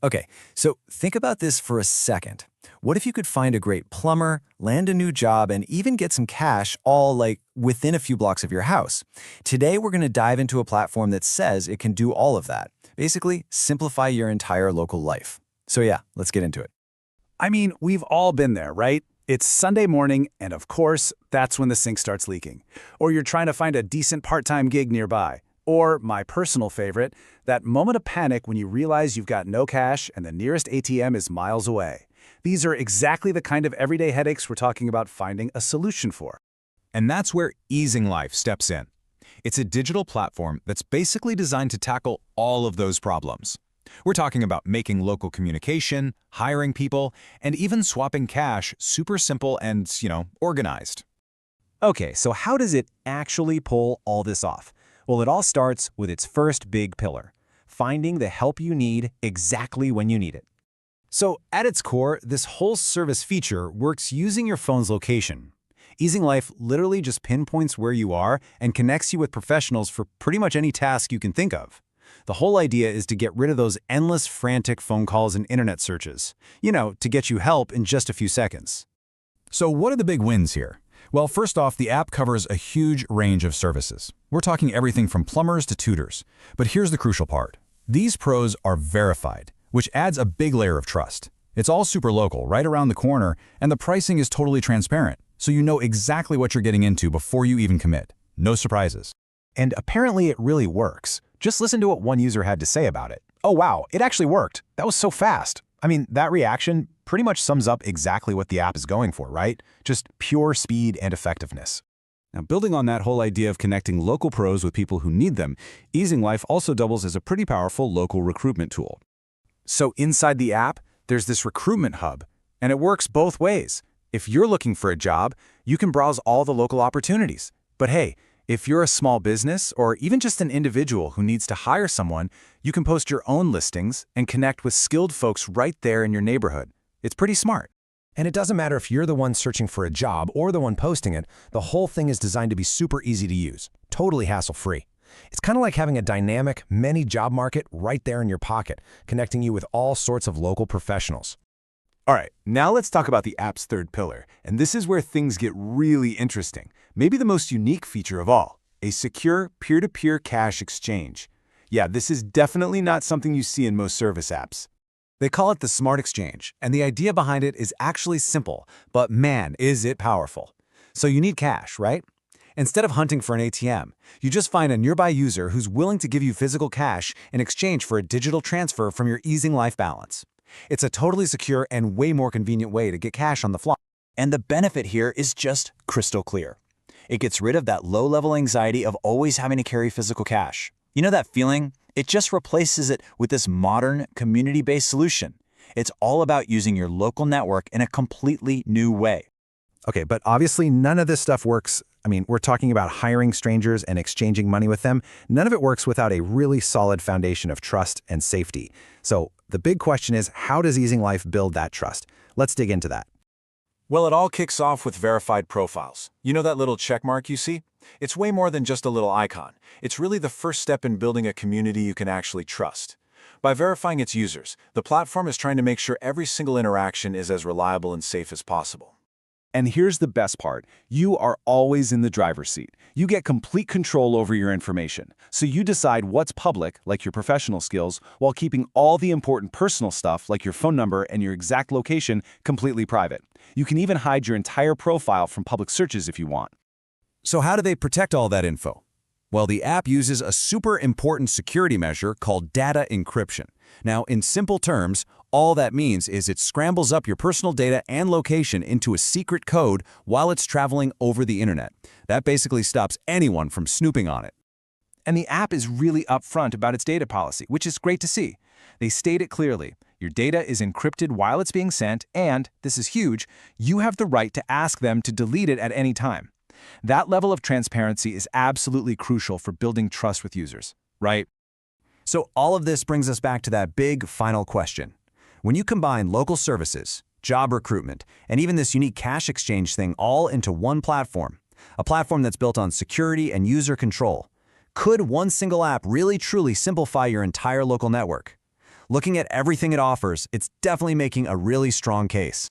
Okay, so think about this for a second. What if you could find a great plumber, land a new job, and even get some cash all like within a few blocks of your house? Today, we're going to dive into a platform that says it can do all of that. Basically, simplify your entire local life. So yeah, let's get into it. I mean, we've all been there, right? It's Sunday morning, and of course, that's when the sink starts leaking. Or you're trying to find a decent part-time gig nearby. Or, my personal favorite, that moment of panic when you realize you've got no cash and the nearest ATM is miles away. These are exactly the kind of everyday headaches we're talking about finding a solution for. And that's where EasingLife steps in. It's a digital platform that's basically designed to tackle all of those problems. We're talking about making local communication, hiring people, and even swapping cash super simple and, organized. Okay, so how does it actually pull all this off? Well, it all starts with its first big pillar, finding the help you need exactly when you need it. So at its core, this whole service feature works using your phone's location. EasingLife literally just pinpoints where you are and connects you with professionals for pretty much any task you can think of. The whole idea is to get rid of those endless frantic phone calls and internet searches. To get you help in just a few seconds. So what are the big wins here? Well, first off, the app covers a huge range of services. We're talking everything from plumbers to tutors. But here's the crucial part. These pros are verified, which adds a big layer of trust. It's all super local, right around the corner, and the pricing is totally transparent, so you know exactly what you're getting into before you even commit. No surprises. And apparently it really works. Just listen to what one user had to say about it. Oh wow, it actually worked. That was so fast. I mean, that reaction pretty much sums up exactly what the app is going for, right? Just pure speed and effectiveness. Now, building on that whole idea of connecting local pros with people who need them, EasingLife also doubles as a pretty powerful local recruitment tool. So inside the app, there's this recruitment hub, and it works both ways. If you're looking for a job, you can browse all the local opportunities. But hey, if you're a small business or even just an individual who needs to hire someone, you can post your own listings and connect with skilled folks right there in your neighborhood. It's pretty smart. And it doesn't matter if you're the one searching for a job or the one posting it, the whole thing is designed to be super easy to use, totally hassle-free. It's kind of like having a dynamic, many job market right there in your pocket, connecting you with all sorts of local professionals. All right, now let's talk about the app's third pillar, and this is where things get really interesting. Maybe the most unique feature of all, a secure peer-to-peer cash exchange. Yeah, this is definitely not something you see in most service apps. They call it the Smart Exchange, and the idea behind it is actually simple, but man, is it powerful. So you need cash, right? Instead of hunting for an ATM, you just find a nearby user who's willing to give you physical cash in exchange for a digital transfer from your EasingLife balance. It's a totally secure and way more convenient way to get cash on the fly. And the benefit here is just crystal clear. It gets rid of that low-level anxiety of always having to carry physical cash. You know that feeling? It just replaces it with this modern, community-based solution. It's all about using your local network in a completely new way. Okay, but obviously none of this stuff works. I mean, we're talking about hiring strangers and exchanging money with them. None of it works without a really solid foundation of trust and safety. So the big question is, how does EasingLife build that trust? Let's dig into that. Well, it all kicks off with verified profiles. You know that little check mark you see? It's way more than just a little icon. It's really the first step in building a community you can actually trust. By verifying its users, the platform is trying to make sure every single interaction is as reliable and safe as possible. And here's the best part. You are always in the driver's seat. You get complete control over your information. So you decide what's public, like your professional skills, while keeping all the important personal stuff, like your phone number and your exact location, completely private. You can even hide your entire profile from public searches if you want. So how do they protect all that info? Well, the app uses a super important security measure called data encryption. Now, in simple terms, all that means is it scrambles up your personal data and location into a secret code while it's traveling over the internet. That basically stops anyone from snooping on it. And the app is really upfront about its data policy, which is great to see. They state it clearly. Your data is encrypted while it's being sent, and, this is huge, you have the right to ask them to delete it at any time. That level of transparency is absolutely crucial for building trust with users, right? So all of this brings us back to that big final question. When you combine local services, job recruitment, and even this unique cash exchange thing all into one platform, a platform that's built on security and user control, could one single app really truly simplify your entire local network? Looking at everything it offers, it's definitely making a really strong case.